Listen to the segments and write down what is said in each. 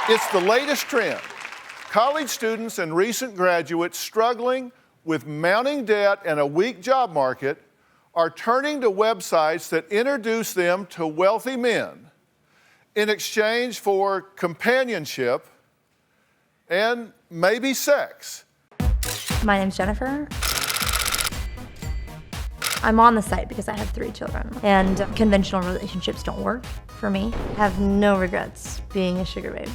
It's the latest trend. College students and recent graduates struggling with mounting debt and a weak job market are turning to websites that introduce them to wealthy men in exchange for companionship and maybe sex. My name's Jennifer. I'm on the site because I have 3 children, and conventional relationships don't work for me. I have no regrets being a sugar babe.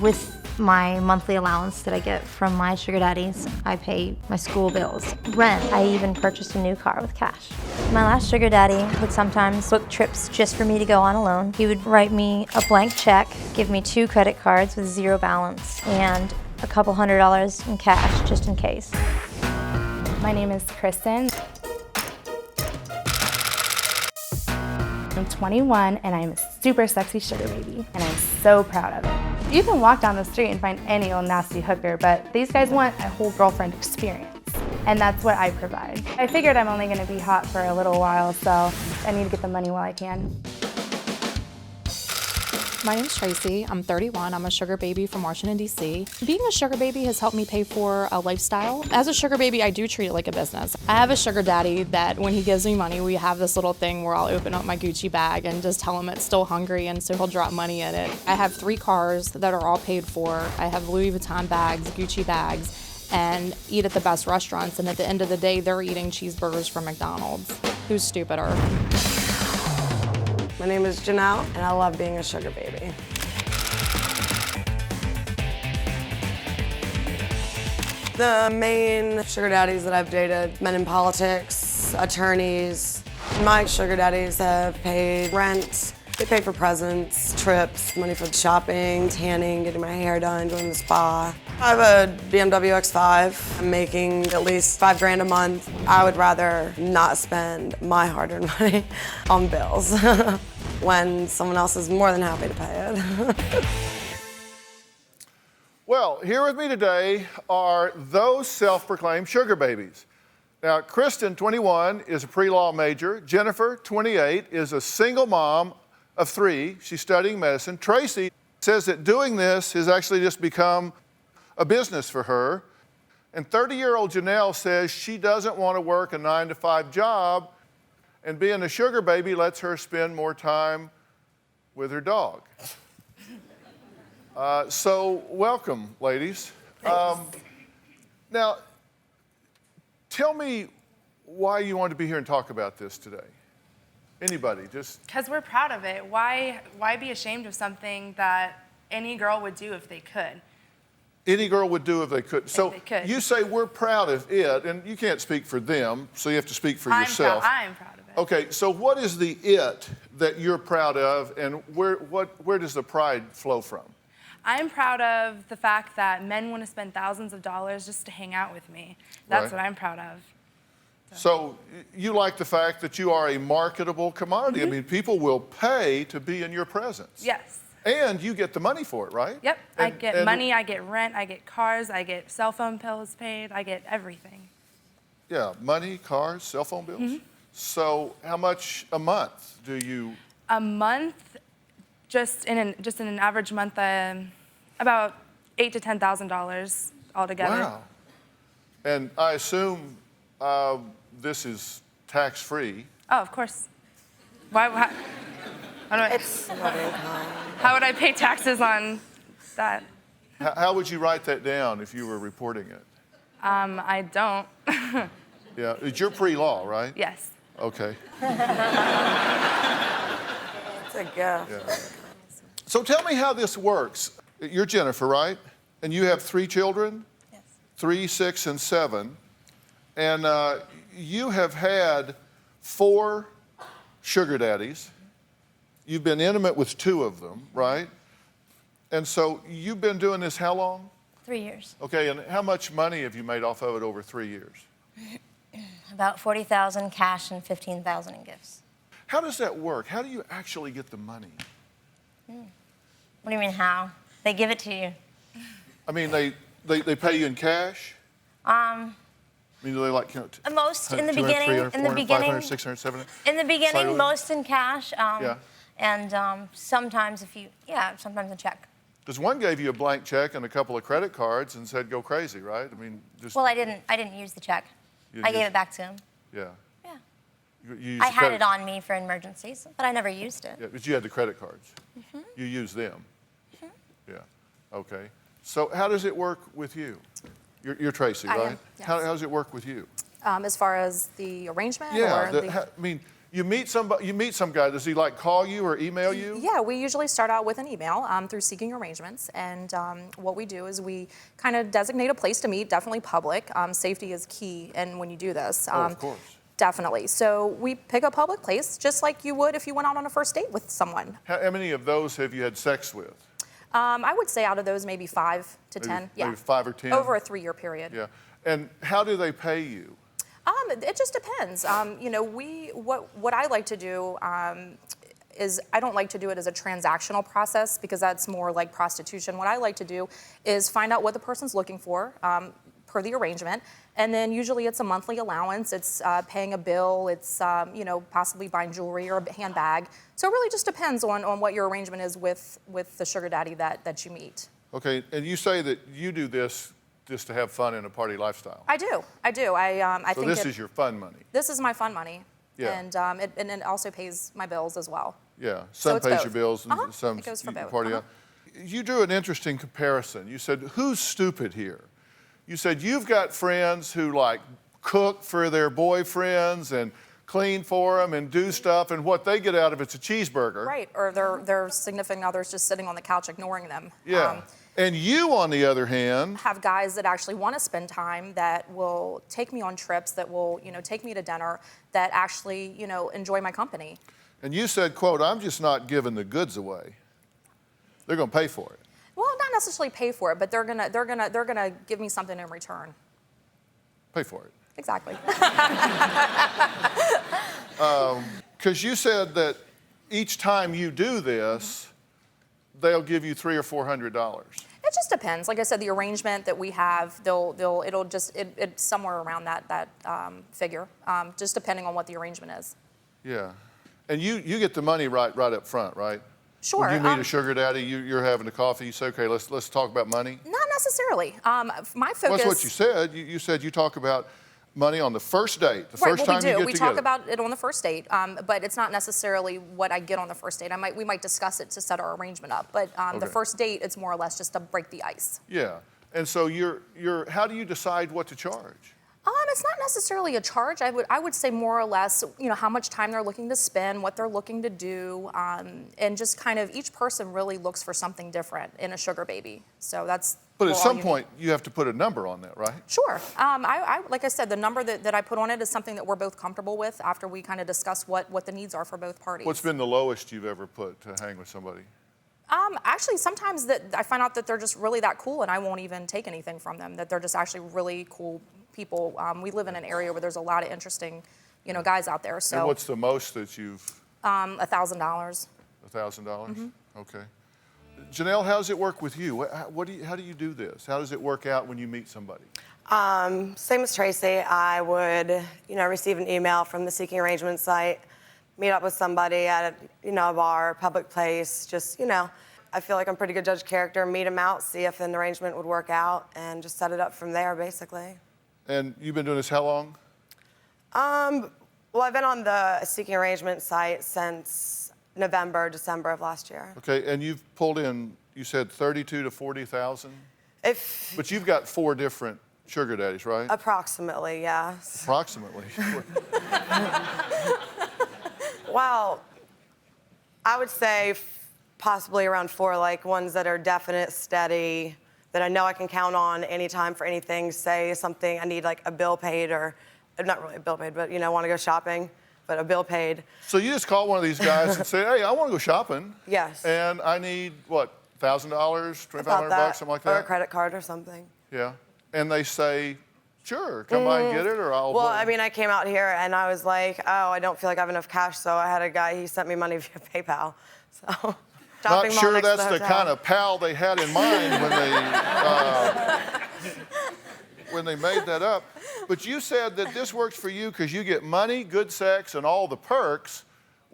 With my monthly allowance that I get from my sugar daddies, I pay my school bills, rent. I even purchased a new car with cash. My last sugar daddy would sometimes book trips just for me to go on alone. He would write me a blank check, give me 2 credit cards with 0 balance, and a couple $100 in cash just in case. My name is Kristen. I'm 21 and I'm a super sexy sugar baby, and I'm so proud of it. You can walk down the street and find any old nasty hooker, but these guys want a whole girlfriend experience, and that's what I provide. I figured I'm only gonna be hot for a little while, so I need to get the money while I can. My name's Tracy. I'm 31. I'm a sugar baby from Washington, D.C. Being a sugar baby has helped me pay for a lifestyle. As a sugar baby, I do treat it like a business. I have a sugar daddy that when he gives me money, we have this little thing where I'll open up my Gucci bag and just tell him it's still hungry, and so he'll drop money in it. I have 3 cars that are all paid for. I have Louis Vuitton bags, Gucci bags, and eat at the best restaurants, and at the end of the day, they're eating cheeseburgers from McDonald's. Who's stupider? My name is Janelle, and I love being a sugar baby. The main sugar daddies that I've dated, men in politics, attorneys. My sugar daddies have paid rent. They pay for presents, trips, money for shopping, tanning, getting my hair done, going to the spa. I have a BMW X5. I'm making at least $5 grand a month. I would rather not spend my hard-earned money on bills when someone else is more than happy to pay it. Well, here with me today are those self-proclaimed sugar babies. Now, Kristen, 21, is a pre-law major. Jennifer, 28, is a single mom of 3. She's studying medicine. Tracy says that doing this has actually just become a business for her. And 30-year-old Janelle says she doesn't want to work a 9-to-5 job, and being a sugar baby lets her spend more time with her dog. So welcome, ladies. Now, tell me why you wanted to be here and talk about this today. Anybody, just... Because we're proud of it. Why be ashamed of something that any girl would do if they could? Any girl would do if they could. So they could. You say we're proud of it, and you can't speak for them, so you have to speak for yourself. I'm proud of it. Okay, so what is the it that you're proud of, and where does the pride flow from? I'm proud of the fact that men want to spend thousands of dollars just to hang out with me. That's what I'm proud of. So you like the fact that you are a marketable commodity. Mm-hmm. I mean, people will pay to be in your presence. Yes. And you get the money for it, right? Yep. I get money, I get rent, I get cars, I get cell phone bills paid, I get everything. Yeah, money, cars, cell phone bills. Mm-hmm. So how much a month do you? A month, just in an average month, about $8,000 to $10,000 altogether. Wow. And I assume this is tax-free. Oh, of course. How would I pay taxes on that? How would you write that down if you were reporting it? I don't. Yeah, it's your pre-law, right? Yes. Okay. It's a gift. Yeah. So tell me how this works. You're Jennifer, right? And you have 3 children? Yes. 3, 6, and 7. And you have had 4 sugar daddies. You've been intimate with 2 of them, right? And so you've been doing this how long? 3 years. Okay, and how much money have you made off of it over 3 years? About $40,000 cash and $15,000 in gifts. How does that work? How do you actually get the money? What do you mean how? They give it to you. I mean, they pay you in cash? I mean, do they like, Most in the 200, beginning, 300, in the 400, beginning, 500, 600, 700? in the beginning, Slightly. most in cash. Yeah. And sometimes sometimes a check. Because one gave you a blank check and a couple of credit cards and said, go crazy, right? I mean, just. Well, I didn't use the check. I gave it back to him. Yeah. Yeah. You used I the had credit- it on me for emergencies, but I never used it. Yeah, but you had the credit cards. You used them. Yeah. Okay. So how does it work with you? You're Tracy, I am, right? yes. How does it work with you? As far as the arrangement? Yeah. Or I mean, you meet somebody. You meet some guy. Does he like call you or email you? Yeah, we usually start out with an email through Seeking Arrangements, and what we do is we kind of designate a place to meet, definitely public. Safety is key, and when you do this, Of course. definitely. So we pick a public place, just like you would if you went out on a first date with someone. How many of those have you had sex with? I would say out of those, maybe 5 to 10. Yeah, Maybe 5 or 10. over a 3-year period. Yeah. And how do they pay you? It just depends. You know, what I like to do is I don't like to do it as a transactional process because that's more like prostitution. What I like to do is find out what the person's looking for per the arrangement, and then usually it's a monthly allowance. It's paying a bill. It's you know, possibly buying jewelry or a handbag. So it really just depends on what your arrangement is with the sugar daddy that you meet. Okay. And you say that you do this just to have fun in a party lifestyle. I do. I So think this is your fun money. this is my fun money. Yeah. And it also pays my bills as well. Yeah. So Some it's pays both. your bills and some It goes for you can both. party out. You drew an interesting comparison. You said, who's stupid here? You said you've got friends who like cook for their boyfriends and clean for them and do stuff, and what they get out of it's a cheeseburger. Right, or their significant others just sitting on the couch ignoring them. Yeah. And you, on the other hand, Have guys that actually want to spend time, that will take me on trips, that will, you know, take me to dinner, that actually, you know, enjoy my company. and you said, quote, I'm just not giving the goods away. They're going to pay for it. Well, not necessarily pay for it, but they're gonna give me something in return. Pay for it. Exactly. Because you said that each time you do this, they'll give you $300 or $400. It just depends. Like I said, the arrangement that we have, it's somewhere around that figure, just depending on what the arrangement is. Yeah. And you get the money right up front, right? Sure. When you meet a sugar daddy, you're having a coffee, you say, okay, let's talk about money. Not necessarily. My focus. Well, that's what you said. You said you talk about money on the first date, the Right, first well, time you get we together. talk about it on the first date, but it's not necessarily what I get on the first date. We might discuss it to set our arrangement up, but the Okay. first date, it's more or less just to break the ice. Yeah. And so how do you decide what to charge? It's not necessarily a charge. I would say more or less, you know, how much time they're looking to spend, what they're looking to do, and just kind of each person really looks for something different in a sugar baby. So that's. But at all some you point, you have to put a number on that, right? Sure. Like I said, the number that I put on it is something that we're both comfortable with after we kind of discuss what the needs are for both parties. What's been the lowest you've ever put to hang with somebody? Actually, sometimes that I find out that they're just really that cool, and I won't even take anything from them. That they're just actually really cool people. We live in an area where there's a lot of interesting, you know, guys out there. So And what's the most that you've? $1,000. $1,000? Mm-hmm. Okay. Janelle, how does it work with you? How do you do this? How does it work out when you meet somebody? Same as Tracy, I would, you know, receive an email from the Seeking Arrangement site, meet up with somebody at, you know, a bar, public place, just, you know, I feel like I'm a pretty good judge of character, meet them out, see if an arrangement would work out, and just set it up from there, basically. And you've been doing this how long? Well, I've been on the Seeking Arrangement site since November, December of last year. Okay, and you've pulled in, you said 32 to 40,000? If But you've got 4 different sugar daddies, right? approximately, yes. Approximately. Well, I would say possibly around 4, like ones that are definite, steady, that I know I can count on anytime for anything. Say something, I need like a bill paid, or not really a bill paid, but you know, want to go shopping, but a bill paid. So you just call one of these guys and say, hey, I want to go shopping. Yes. And I need, what, $1,000, $2,500, About that, something like or that? a credit card or something. Yeah. And they say, sure, come by and get it, or I'll. Well, I mean, I came out here and I was like, oh, I don't feel like I have enough cash, so I had a guy, he sent me money via PayPal. So, Not shopping mall sure next to that's the hotel. kind of pal they had in mind when they made that up. But you said that this works for you because you get money, good sex, and all the perks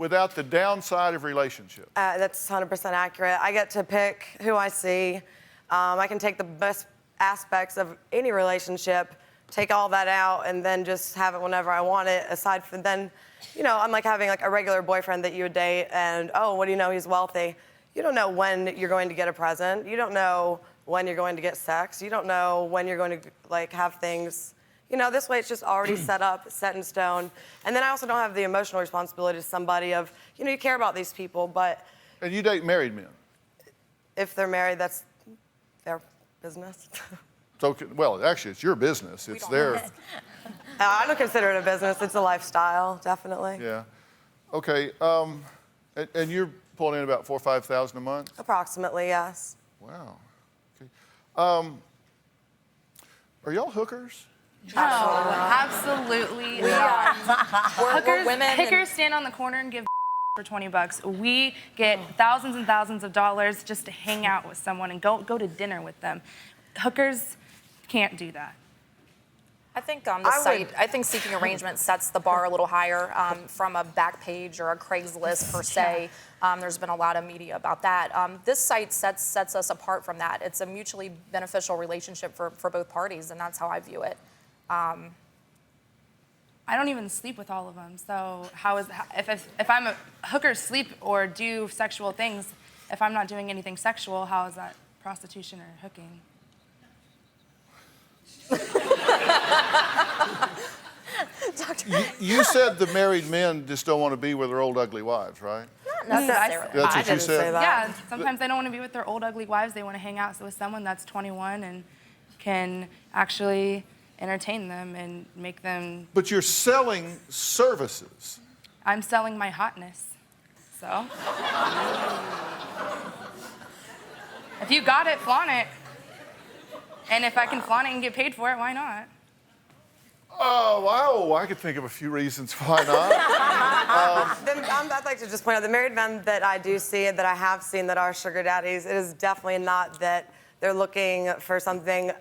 without the downside of relationship. That's 100% accurate. I get to pick who I see. I can take the best aspects of any relationship, take all that out, and then just have it whenever I want it. Aside from then, you know, I'm like having like a regular boyfriend that you would date, and oh, what do you know? He's wealthy. You don't know when you're going to get a present. You don't know when you're going to get sex. You don't know when you're going to like have things. You know, this way it's just already set up, set in stone. And then I also don't have the emotional responsibility to somebody of, you know, you care about these people, but And you date married men. if they're married, that's their business. So, well, actually, it's your business. It's their, I don't consider it a business. It's a lifestyle, definitely. yeah. Okay, and you're pulling in about $4,000 or $5,000 a month? Approximately, yes. Wow. Okay. Are y'all hookers? No, absolutely not. We're women. Hookers stand on the corner and give for $20. We get thousands and thousands of dollars just to hang out with someone and go to dinner with them. Hookers can't do that. I think I think seeking arrangement sets the bar a little higher from a Backpage or a Craigslist per se. There's been a lot of media about that. This site sets us apart from that. It's a mutually beneficial relationship for both parties, and that's how I view it. I don't even sleep with all of them. So if I'm a hooker, sleep or do sexual things, if I'm not doing anything sexual, how is that prostitution or hooking? You said the married men just don't want to be with their old ugly wives, right? Not necessarily. That's I what you didn't say said. that. Yeah, sometimes they don't want to be with their old ugly wives. They want to hang out with someone that's 21 and can actually entertain them and make them. But you're selling services. I'm selling my hotness. So if you got it, flaunt it. And if I can flaunt it and get paid for it, why not? Oh, wow, I could think of a few reasons why not. I'd like to just point out the married men that I do see and that I have seen that are sugar daddies, it is definitely not that they're looking for something.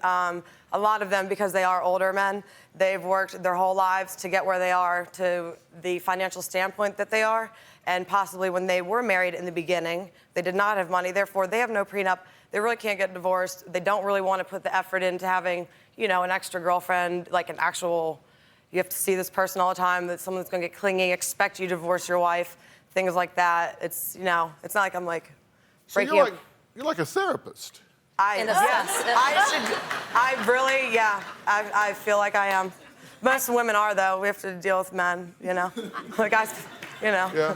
A lot of them, because they are older men, they've worked their whole lives to get where they are to the financial standpoint that they are. And possibly when they were married in the beginning, they did not have money. Therefore, they have no prenup. They really can't get divorced. They don't really want to put the effort into having, you know, an extra girlfriend, like an actual, you have to see this person all the time, that someone's going to get clingy, expect you to divorce your wife, things like that. It's, you know, it's not like I'm like So breaking up. you're like a therapist. I feel like I am. Most women are, though. We have to deal with men, you know. Like guys, you know. Yeah.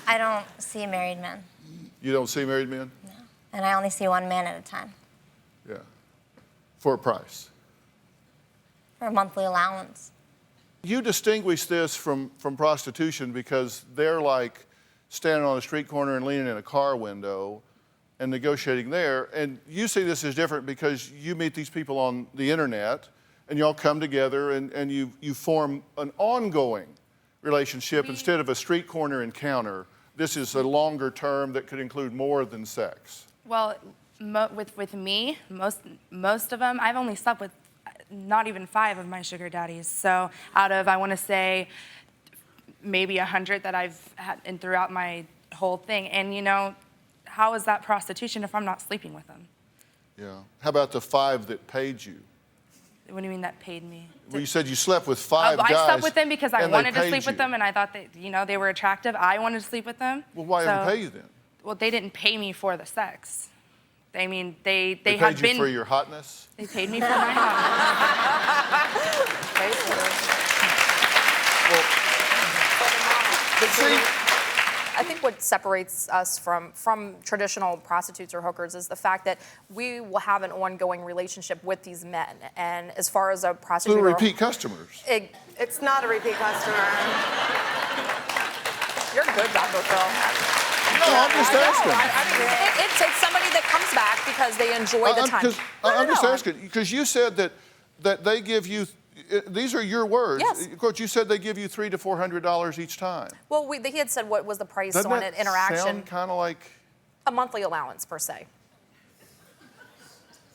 I don't see married men. You don't see married men? No. And I only see one man at a time Yeah. For a price. for a monthly allowance. You distinguish this from prostitution because they're like standing on a street corner and leaning in a car window and negotiating there. And you see this as different because you meet these people on the internet and y'all come together and you form an ongoing relationship instead of a street corner encounter. This is a longer term that could include more than sex. Well, with me, most of them, I've only slept with not even 5 of my sugar daddies. So out of, I want to say, maybe 100 that I've had and throughout my whole thing. And you know, how is that prostitution if I'm not sleeping with them? Yeah. How about the 5 that paid you? What do you mean that paid me? Well, you said you slept with 5 guys. I slept with them because I and they wanted to paid sleep you. with them, and I thought that, you know, they were attractive. I wanted to sleep with them. Well, why didn't they pay you then? Well, they didn't pay me for the sex. I mean, they They had paid been. you for your hotness? They paid me for my hotness. But see, I think what separates us from traditional prostitutes or hookers is the fact that we will have an ongoing relationship with these men. And as far as a so prostitute, repeat customers. It's not a repeat customer. You're good, DrPhil. No, I'm just asking. It's somebody that comes back because they enjoy the time. I'm just asking, because you said that they give you, these are your words. Yes. Of course, you said they give you $300 to $400 each time. Well, he had said what was the price Doesn't on that an interaction. sound kind of like... A monthly allowance, per se.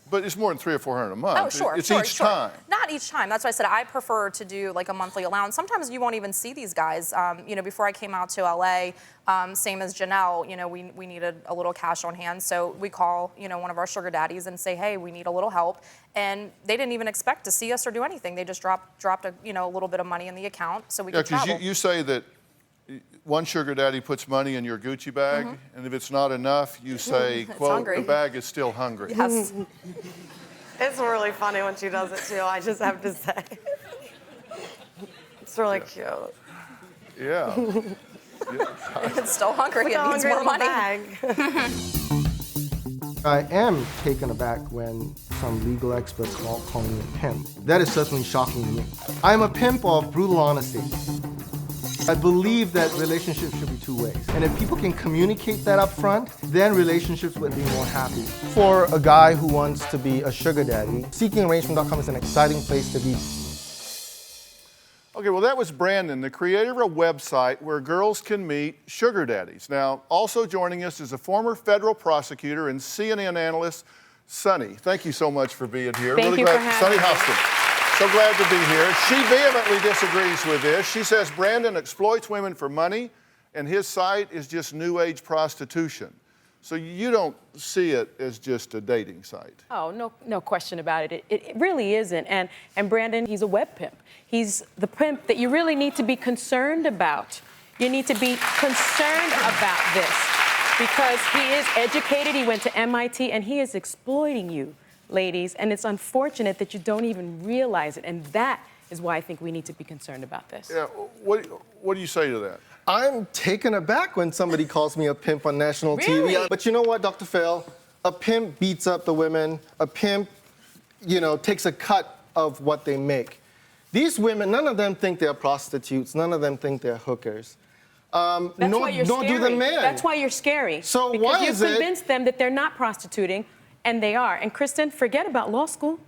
But it's more than $300 or $400 a month. Oh, sure, It's sure, each sure. time. Not each time. That's why I said I prefer to do like a monthly allowance. Sometimes you won't even see these guys. You know, before I came out to LA, same as Janelle, you know, we needed a little cash on hand. So we call, you know, one of our sugar daddies and say, hey, we need a little help. And they didn't even expect to see us or do anything. They just dropped a, you know, a little bit of money in the account so we could travel. Yeah, because you say that one sugar daddy puts money in your Gucci bag, and if it's not enough, you say, quote, hungry. the bag is still hungry. Yes. It's really funny when she does it too, I just have to say. It's really cute. Yeah. It's still hungry. It needs more money. I am taken aback when some legal experts call me a pimp. That is certainly shocking to me. I'm a pimp of brutal honesty. I believe that relationships should be two ways. And if people can communicate that up front, then relationships would be more happy. For a guy who wants to be a sugar daddy, seekingarrangement.com is an exciting place to be. Okay, well, that was Brandon, the creator of a website where girls can meet sugar daddies. Now, also joining us is a former federal prosecutor and CNN analyst, Sunny. Thank you so much for being here. Thank you for having Sunny me. Hostin. So glad to be here. She vehemently disagrees with this. She says Brandon exploits women for money, and his site is just new age prostitution. So you don't see it as just a dating site. Oh, no question about it. It really isn't. And Brandon, he's a web pimp. He's the pimp that you really need to be concerned about. You need to be concerned about this because he is educated. He went to MIT, and he is exploiting you, ladies. And it's unfortunate that you don't even realize it. And that is why I think we need to be concerned about this. Yeah, what do you say to that? I'm taken aback when somebody calls me a pimp on national Really? TV. But you know what, Dr. Phil? A pimp beats up the women. A pimp, you know, takes a cut of what they make. These women, none of them think they're prostitutes. None of them think they're hookers. That's why you're nor scary. do the men. That's why you're scary. So because why you've is it- convinced them that they're not prostituting, and they are. And Kristen, forget about law school.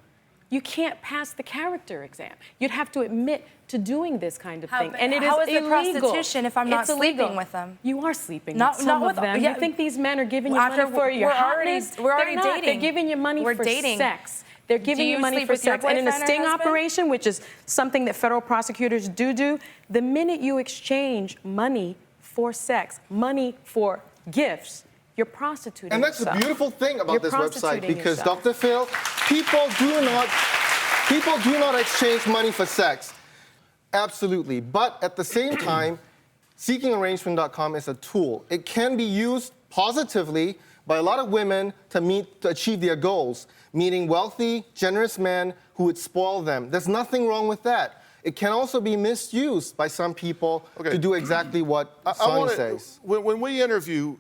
You can't pass the character exam. You'd have to admit to doing this kind of thing, and it is how is it illegal. prostitution if I'm not It's illegal. sleeping with them? You are sleeping Not- with not some with- of them. yeah. You think these men are giving you After money for your we're already- hotness? we're already They're not. dating. They're giving you money We're for dating. sex. They're giving Do you you money sleep for with your sex. And in a boyfriend or sting husband? operation, which is something that federal prosecutors do, the minute you exchange money for sex, money for gifts, you're prostituting And that's the yourself. beautiful thing about You're this website, prostituting because yourself. Dr. Phil, people do not exchange money for sex. Absolutely. But at the same time, seekingarrangement.com is a tool. It can be used positively by a lot of women to achieve their goals, meeting wealthy, generous men who would spoil them. There's nothing wrong with that. It can also be misused by some people to do exactly what Sonny says. When we interview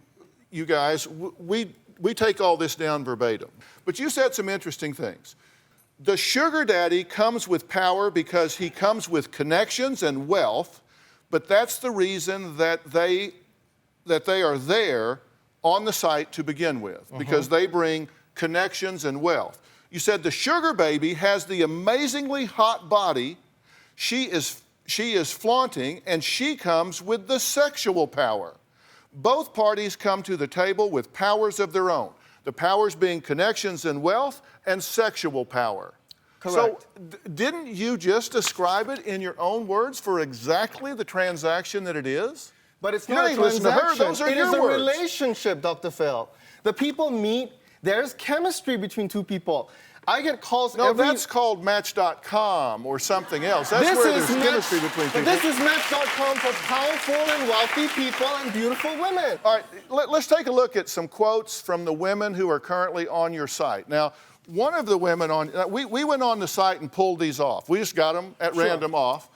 you guys, we take all this down verbatim. But you said some interesting things. The sugar daddy comes with power because he comes with connections and wealth, but that's the reason that they are there on the site to begin with, because they bring connections and wealth. You said the sugar baby has the amazingly hot body. She is flaunting, and she comes with the sexual power. Both parties come to the table with powers of their own. The powers being connections and wealth and sexual power. Correct. So didn't you just describe it in your own words for exactly the transaction that it is? But it's You not a don't even listen to her. transaction. Those are It your is a words. relationship, Dr. Phil. The people meet. There's chemistry between two people. I get calls No, every... that's called Match.com or something else. That's This where is there's chemistry between people. This is Match.com for powerful and wealthy people and beautiful women. All right, let's take a look at some quotes from the women who are currently on your site. Now, one of the women on, we went on the site and pulled these off. We just got them at random off.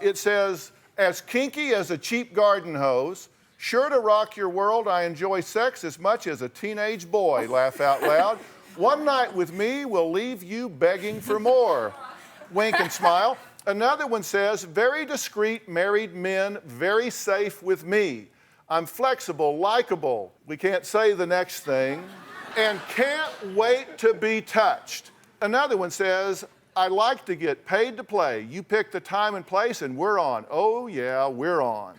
It says, as kinky as a cheap garden hose, sure to rock your world, I enjoy sex as much as a teenage boy, laugh out loud. One night with me will leave you begging for more. Wink and smile. Another one says, very discreet married men, very safe with me. I'm flexible, likable. We can't say the next thing. And can't wait to be touched. Another one says, I like to get paid to play. You pick the time and place and we're on. Oh yeah, we're on.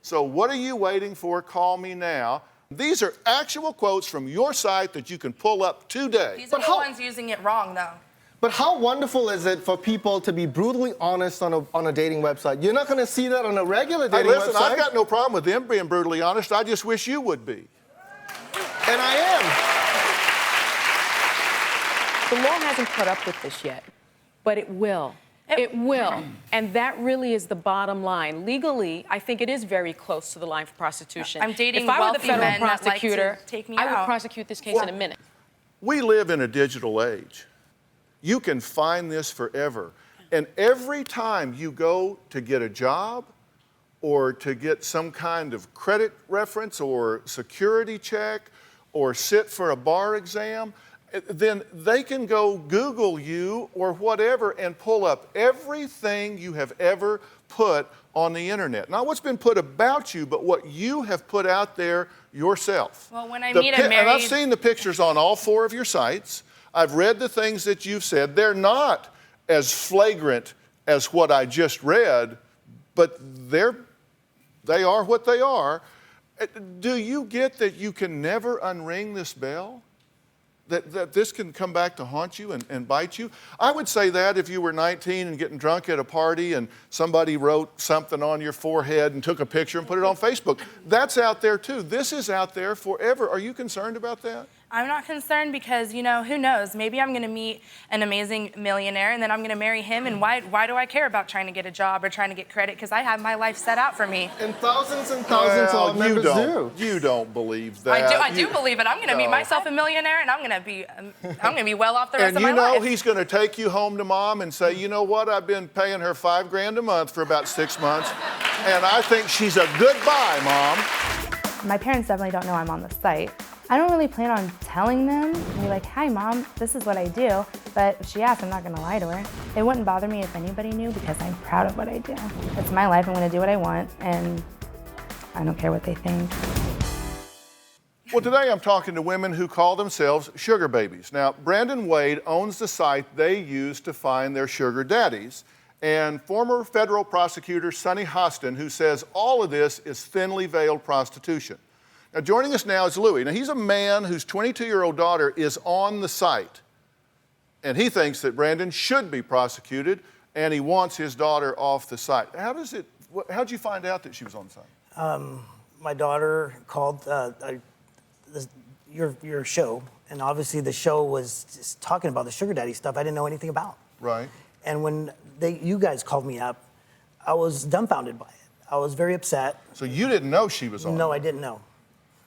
So what are you waiting for? Call me now. These are actual quotes from your site that you can pull up today. These are the ones using it wrong, though. But how wonderful is it for people to be brutally honest on a dating website? You're not going to see that on a regular dating Listen, website. I've got no problem with them being brutally honest. I just wish you would be. And I am. The law hasn't caught up with this yet, but it will. It will. And that really is the bottom line. Legally, I think it is very close to the line for prostitution. I'm dating if I were the wealthy federal men that like to prosecutor, take me I would out. prosecute this case in a minute. We live in a digital age. You can find this forever. And every time you go to get a job or to get some kind of credit reference or security check or sit for a bar exam, then they can go Google you or whatever and pull up everything you have ever put on the internet. Not what's been put about you, but what you have put out there yourself. Well, when I meet a And I've married... seen the pictures on all 4 of your sites. I've read the things that you've said. They're not as flagrant as what I just read, but they are what they are. Do you get that you can never unring this bell? That this can come back to haunt you and bite you? I would say that if you were 19 and getting drunk at a party and somebody wrote something on your forehead and took a picture and put it on Facebook. That's out there too. This is out there forever. Are you concerned about that? I'm not concerned because, you know, who knows? Maybe I'm going to meet an amazing millionaire and then I'm going to marry him. And why do I care about trying to get a job or trying to get credit? Because I have my life set out for me. And thousands of our members do. You don't believe that. I do believe it. I'm going to meet myself a millionaire and I'm going to be well off the rest And of my you know life. he's going to take you home to mom and say, you know what? I've been paying her $5,000 a month for about 6 months, and I think she's a good buy, Mom. My parents definitely don't know I'm on the site. I don't really plan on telling them, be like, hi Mom, this is what I do. But if she asks, I'm not gonna lie to her. It wouldn't bother me if anybody knew because I'm proud of what I do. It's my life, I'm gonna do what I want, and I don't care what they think. Well, today I'm talking to women who call themselves sugar babies. Now, Brandon Wade owns the site they use to find their sugar daddies, and former federal prosecutor Sonny Hostin, who says all of this is thinly veiled prostitution. Now, joining us now is Louie. Now, he's a man whose 22-year-old daughter is on the site, and he thinks that Brandon should be prosecuted, and he wants his daughter off the site. How'd you find out that she was on the site? My daughter called your show, and obviously the show was just talking about the sugar daddy stuff I didn't know anything about. Right. And when you guys called me up, I was dumbfounded by it. I was very upset. So you didn't know she was on? No, I didn't know.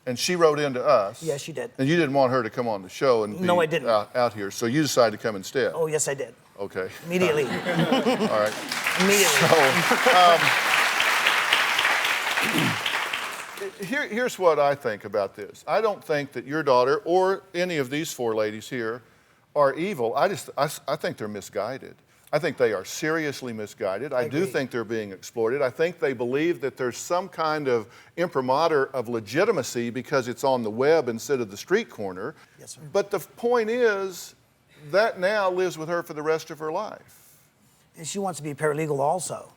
And she wrote into us? Yes, she did. And you didn't want her to come on the show and be No, I didn't. out here, so you decided to come instead? Oh, yes, I did. Okay. Immediately. All right. Immediately. So, here's what I think about this. I don't think that your daughter or any of these 4 ladies here are evil. I think they're misguided. I think they are seriously misguided. I do think they're being exploited. I think they believe that there's some kind of imprimatur of legitimacy because it's on the web instead of the street corner. Yes, sir. But the point is, that now lives with her for the rest of her life. And she wants to be a paralegal also.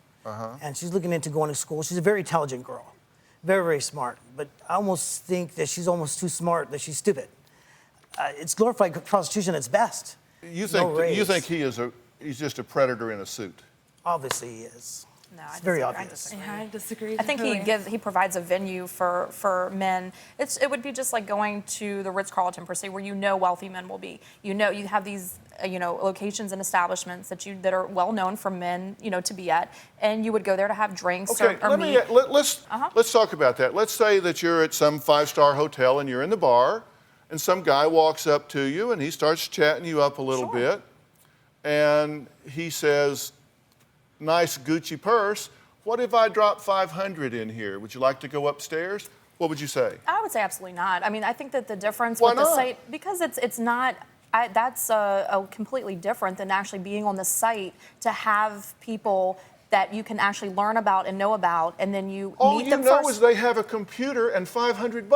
And she's looking into going to school. She's a very intelligent girl. Very, very smart. But I almost think that she's almost too smart, that she's stupid. It's glorified prostitution at its best. You think he's just a predator in a suit? Obviously he is. No, it's very obvious. I disagree. I think he provides a venue for men. It would be just like going to the Ritz-Carlton per se, where you know wealthy men will be. You have these locations and establishments that are well known for men to be at, and you would go there to have drinks Okay, or meet. let's talk about that. Let's say that you're at some 5-star hotel and you're in the bar, and some guy walks up to you and he starts chatting you up a little bit, and he says, nice Gucci purse. What if I drop $500 in here? Would you like to go upstairs? What would you say? I would say absolutely not. I mean, I think that the difference Why with the not? site, because it's not, that's completely different than actually being on the site to have people that you can actually learn about and know about, and then you All meet you them know first. is they have a computer and $500.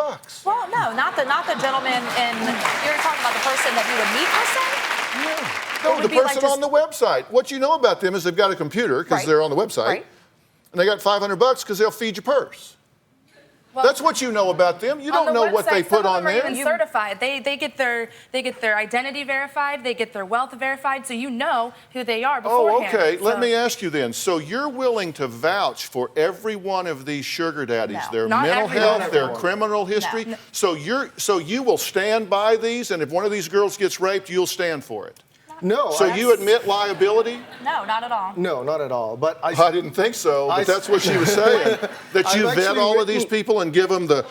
Well, no, not the gentleman in, you're talking about the person that you would meet per se? Yeah. It No, would the be like person just- on the website. What you know about them is they've got a computer because Right. they're on the website, Right. and they got $500 because they'll feed your purse. That's what you know about them. You don't know what they put on there. Some of them are even certified. They get their identity verified. They get their wealth verified, so you know who they are beforehand. Oh, okay. Let me ask you then. So you're willing to vouch for every one of these sugar daddies, No, their not mental everyone. health, their criminal history? No. So you will stand by these, and if one of these girls gets raped, you'll stand for it. No. So you admit liability? No, not at all. No, not at all. But I didn't think so, but that's what she was saying. That you I've vet actually all of these written- people and give them the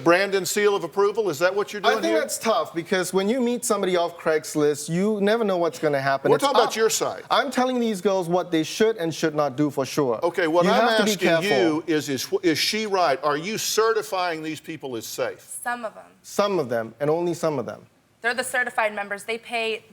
Brandon seal of approval? Is that what you're doing I think here? that's tough because when you meet somebody off Craigslist, you never know what's going to happen. We're It's talking about up. your side. I'm telling these girls what they should and should not do for sure. Okay, what you I'm have to be asking careful. you is she right? Are you certifying these people as safe? Some of them. Some of them, and only some of them. They're the certified members. They pay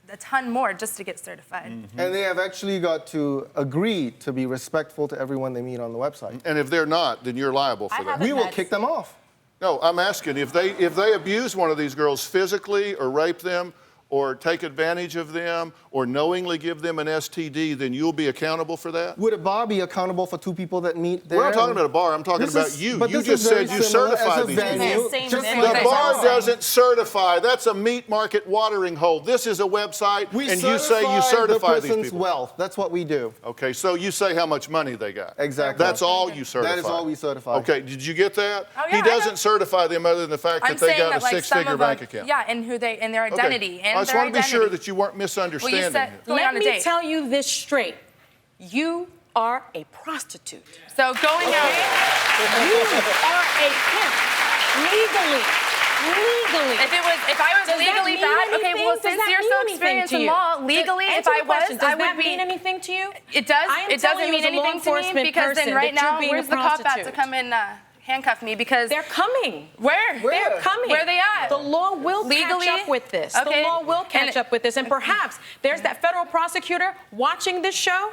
a ton more just to get certified. And they have actually got to agree to be respectful to everyone they meet on the website. And if they're not, then you're liable for that. We will kick them off. No, I'm asking if they abuse one of these girls physically or rape them or take advantage of them or knowingly give them an STD, then you'll be accountable for that? Would a bar be accountable for two people that meet there? We're not talking about a bar. I'm talking about you. You just said you certify these people. The bar doesn't certify. That's a meat market watering hole. This is a website, and you say you certify the these person's people. wealth. That's what we do. Okay, so you say how much money they got. Exactly. That's all you certify. That is all we certify. Okay, did you get that? Oh, yeah, He doesn't certify them other than the fact I'm that they saying got that a like some six-figure of them, bank account. yeah, and who they and their Okay. identity and I just their want to be identity. sure that you weren't misunderstanding Well, you said here. going Let on a me date. tell you this straight. You are a prostitute. So going out. You are a pimp. Legally. If I was Does that legally mean bad, okay, anything? well, Does since that you're mean so anything experienced to in you? law, legally, if Answer I the question. was, Does I that would be. mean anything to you? It does. I am It doesn't telling you mean as a law anything to me enforcement because then person right that you're now, being a where's the cop at to prostitute. come and handcuff me? Because They're coming. where? They're coming. Where are they at? The law will Legally? catch up with this. Okay. The law will catch And- up with this. And perhaps there's that federal prosecutor watching this show,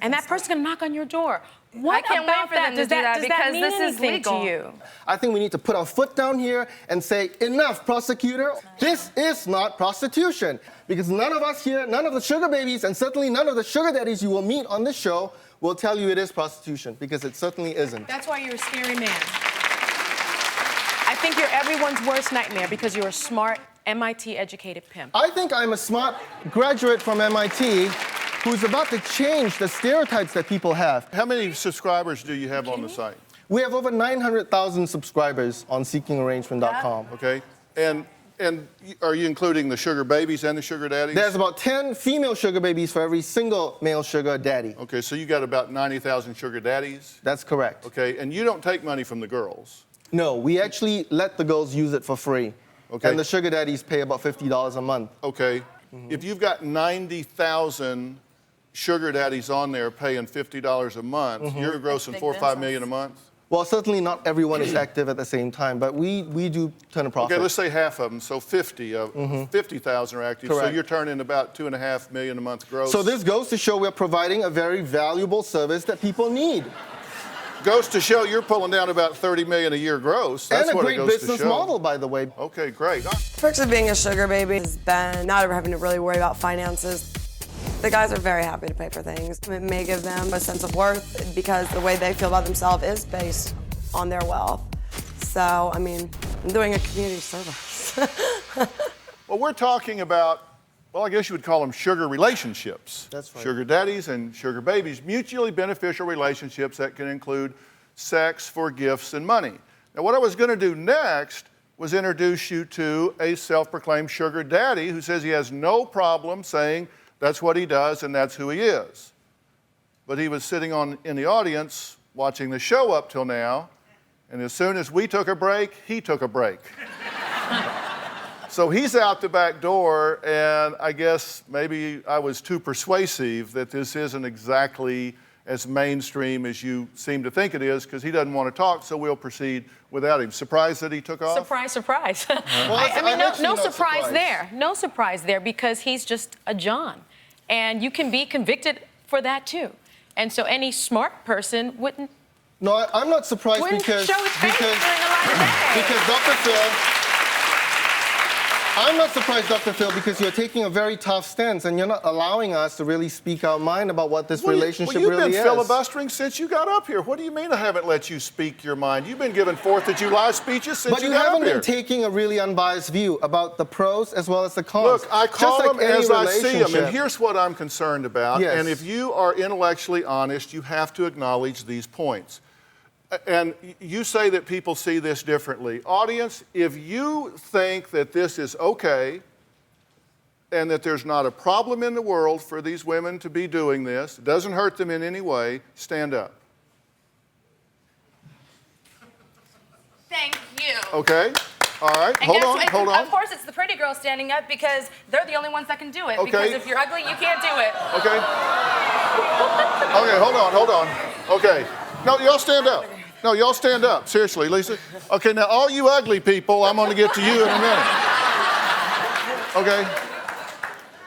and that person's going to knock on your door. What I can't about wait for them Does to do that does because mean this is anything legal. to you? I think we need to put our foot down here and say, enough, prosecutor. This is not prostitution. Because none of us here, none of the sugar babies, and certainly none of the sugar daddies you will meet on this show will tell you it is prostitution, because it certainly isn't. That's why you're a scary man. I think you're everyone's worst nightmare because you're a smart, MIT-educated pimp. I think I'm a smart graduate from MIT who's about to change the stereotypes that people have. How many subscribers do you have on the site? We have over 900,000 subscribers on seekingarrangement.com. Okay, and are you including the sugar babies and the sugar daddies? There's about 10 female sugar babies for every single male sugar daddy. Okay, so you got about 90,000 sugar daddies? That's correct. Okay, and you don't take money from the girls? No, we actually let the girls use it for free. Okay. And the sugar daddies pay about $50 a month. Okay, if you've got 90,000 sugar daddies on there paying $50 a month, you're grossing $4 or $5 million a month? Well, certainly not everyone is active at the same time, but we do turn a profit. Okay, let's say half of them, so 50,000 are active. So Correct. you're turning about $2.5 million a month gross. So this goes to show we're providing a very valuable service that people need. goes to show you're pulling down about $30 million a year gross. That's And a what it great goes to business show. model, by the way. Okay, great. The perks of being a sugar baby has been not ever having to really worry about finances. The guys are very happy to pay for things. It may give them a sense of worth because the way they feel about themselves is based on their wealth. So, I mean, I'm doing a community service. Well, we're talking about, well, I guess you would call them sugar relationships. That's right. Sugar daddies and sugar babies, mutually beneficial relationships that can include sex for gifts and money. Now, what I was going to do next was introduce you to a self-proclaimed sugar daddy who says he has no problem saying that's what he does and that's who he is. But he was sitting in the audience watching the show up till now, and as soon as we took a break, he took a break. So he's out the back door, and I guess maybe I was too persuasive that this isn't exactly as mainstream as you seem to think it is, because he doesn't want to talk, so we'll proceed without him. Surprised that he took off? Surprise, surprise. Well, I mean, I'm no actually not surprise surprised. there. No surprise there because he's just a John. And you can be convicted for that too. And so any smart person wouldn't No, I'm not surprised show his face during the light of day. because DrPhil, I'm not surprised, Dr. Phil, because you're taking a very tough stance and you're not allowing us to really speak our mind about what this relationship you've really been is. filibustering since you got up here. What do you mean I haven't let you speak your mind? You've been giving 4th of July speeches since But you got haven't up here. been taking a really unbiased view about the pros as well as the cons. Look, I call Just like them any as I see them, and relationship. here's what I'm concerned about. Yes. And if you are intellectually honest, you have to acknowledge these points. And you say that people see this differently. Audience, if you think that this is okay and that there's not a problem in the world for these women to be doing this, it doesn't hurt them in any way, stand up. Thank you. Okay? All right, And hold guess on, what? hold on. Of course, it's the pretty girls standing up because they're the only ones that can do it. Okay. Because if you're ugly, you can't do it. Okay? Okay, hold on. Okay. No, y'all stand up. No, y'all stand up. Seriously, Lisa. Okay, now all you ugly people, I'm going to get to you in a minute. Okay?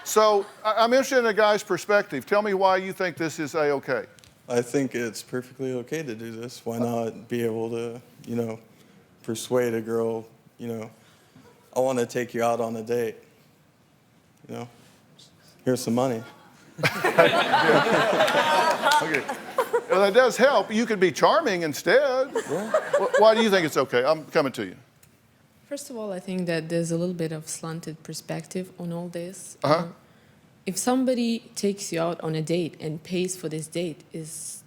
So I'm interested in a guy's perspective. Tell me why you think this is A-okay. I think it's perfectly okay to do this. Why not be able to, persuade a girl, I want to take you out on a date. Here's some money. Okay. Well, that does help. You could be charming instead. Yeah. Why do you think it's okay? I'm coming to you. First of all, I think that there's a little bit of slanted perspective on all this. Uh-huh. If somebody takes you out on a date and pays for this date,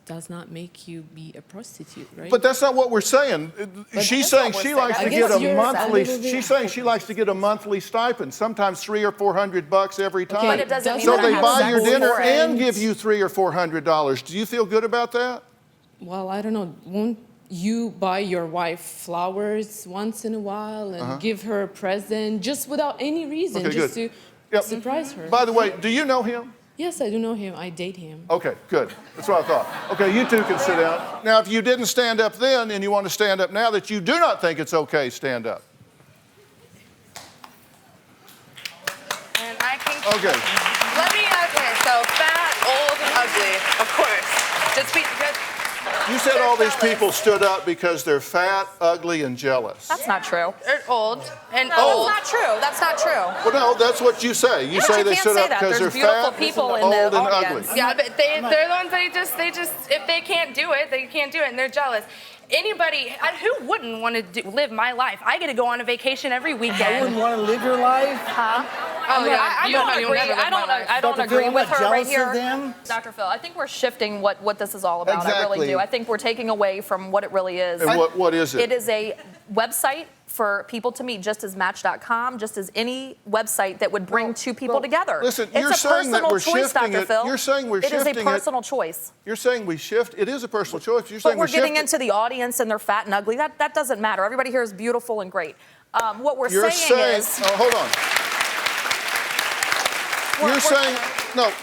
does not make you be a prostitute, right? But that's not what we're saying. She's saying she likes to get a monthly. She's saying she likes to get a monthly stipend, sometimes $300 or $400 every time. But it doesn't mean so that they I have buy sex your dinner for it. and give you $300 or $400. Do you feel good about that? Well, I don't know. Won't you buy your wife flowers once in a while and give her a present just without any reason, Okay, just good. to surprise her? By the way, do you know him? Yes, I do know him. I date him. Okay, good. That's what I thought. Okay, you two can sit down. Now, if you didn't stand up then and you want to stand up now that you do not think it's okay, stand up. And I can. Okay. So fat, old, and ugly, of course. Just because. You said all these people stood up because they're fat, ugly, and jealous. That's not true. They're old and No, old. that's not true. That's not true. Well, no, that's what you say. You But say you they can't stood say up that. because There's they're beautiful fat, people in old, the and audience. ugly. Yeah, but they're the ones they just if they can't do it, they can't do it, and they're jealous. Anybody who wouldn't want to live my life? I get to go on a vacation every I weekend. wouldn't want to live your life. Huh? I you don't honey, agree. will never live I my don't. life. I don't Dr. agree Phil, I'm with not her right jealous of here, them. Dr. Phil. I think we're shifting what this is all about. I Exactly. really do. I think we're taking away from what it really is. And what is it? It is a website for people to meet, just as Match.com, just as any website that would bring two people together. Listen, it's you're a saying that personal we're choice, shifting Dr. it. Phil. You're saying we're It is shifting a it. personal choice. You're saying we shift. It is a personal choice. You're But saying we're we're getting shifting. into the audience and they're fat and ugly. That doesn't matter. Everybody here is beautiful and great. What we're You're saying is. Oh, hold on.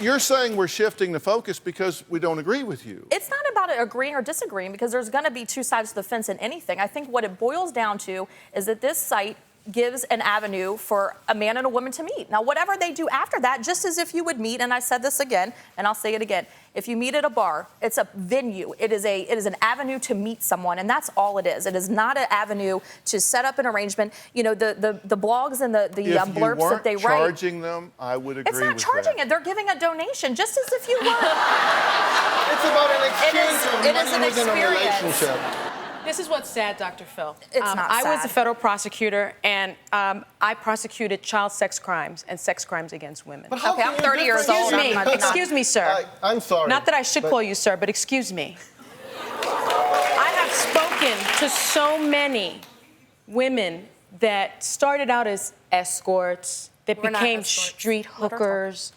You're saying we're shifting the focus because we don't agree with you. It's not about agreeing or disagreeing because there's going to be two sides to the fence in anything. I think what it boils down to is that this site gives an avenue for a man and a woman to meet. Now, whatever they do after that, just as if you would meet, and I said this again, and I'll say it again, if you meet at a bar, it's a venue. It is an avenue to meet someone, and that's all it is. It is not an avenue to set up an arrangement. You know, the blogs and the blurbs that they If you weren't write. charging them, I would agree It's not with charging that. it. They're giving a donation, just as if you were. It's about an exchange of it is money an within a experience. relationship. This is what's sad, Dr. Phil. It's not I was a sad. federal prosecutor, and I prosecuted child sex crimes and sex crimes against women. But how Okay, can I'm you 30 years differentiate- old. Excuse me. I'm not- Excuse me, sir. I'm sorry. Not that I should but- call you sir, but excuse me. I have spoken to so many women that started out as escorts, that We're not became escorts. street Let her talk. hookers,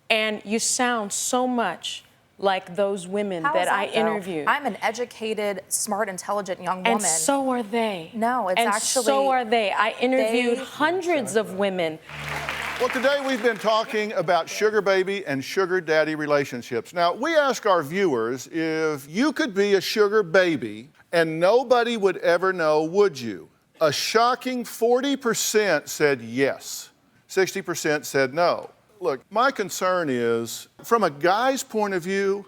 and you sound so much like those women How that is I though? interviewed. I'm an educated, smart, intelligent young woman. And so are they. No, it's and actually- so are they. I interviewed They- hundreds of women. Well, today we've been talking about sugar baby and sugar daddy relationships. Now, we ask our viewers if you could be a sugar baby and nobody would ever know, would you? A shocking 40% said yes. 60% said no. Look, my concern is, from a guy's point of view,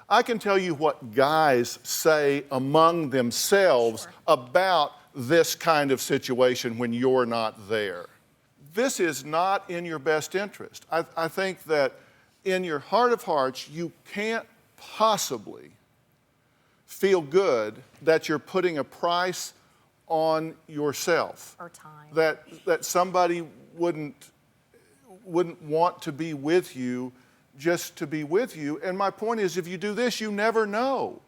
I can tell you what guys say among themselves about this kind of situation when you're not there. this is not in your best interest. I think that in your heart of hearts, you can't possibly feel good that you're putting a price on yourself. Or time. That somebody wouldn't want to be with you just to be with you. And my point is, if you do this, you never know.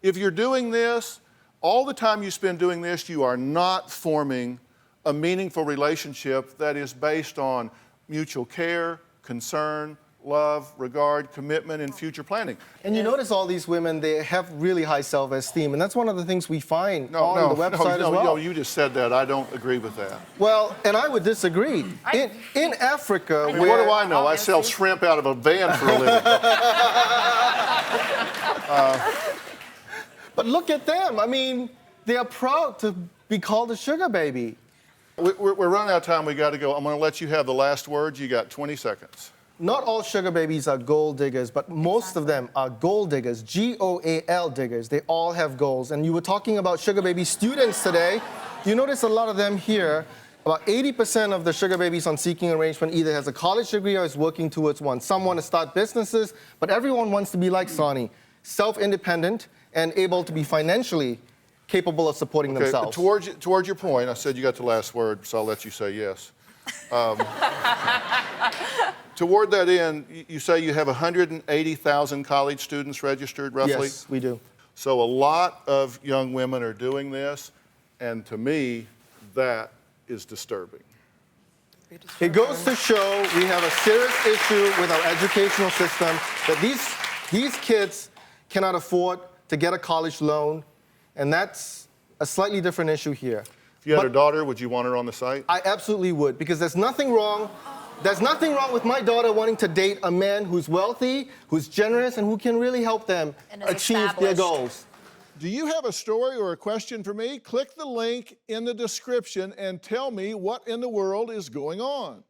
If you're doing this, all the time you spend doing this, you are not forming a meaningful relationship that is based on mutual care, concern, love, regard, commitment, and future planning. And you notice all these women, they have really high self-esteem, and that's one of the things we find on the website as well. No, you just said that. I don't agree with that. Well, and I would disagree. In Africa, I mean, what do I know? I sell shrimp out of a van for a living. But look at them. I mean, they are proud to be called a sugar baby. We're running out of time. We got to go. I'm going to let you have the last word. You got 20 seconds. Not all sugar babies are gold diggers, but most of them are goal diggers, G-O-A-L diggers. They all have goals. And you were talking about sugar baby students today. You notice a lot of them here. About 80% of the sugar babies on Seeking Arrangement either has a college degree or is working towards one. Some want to start businesses, but everyone wants to be like Sonny, self-independent and able to be financially capable of supporting themselves. Towards your point, I said you got the last word, so I'll let you say yes. Toward that end, you say you have 180,000 college students registered, roughly? Yes, we do. So a lot of young women are doing this, and to me, that is disturbing. It goes to show we have a serious issue with our educational system, that these kids cannot afford to get a college loan, and that's a slightly different issue here. If you had a daughter, would you want her on the site? I absolutely would, because there's nothing wrong with my daughter wanting to date a man who's wealthy, who's generous, and who can really help them achieve their goals. Do you have a story or a question for me? Click the link in the description and tell me what in the world is going on.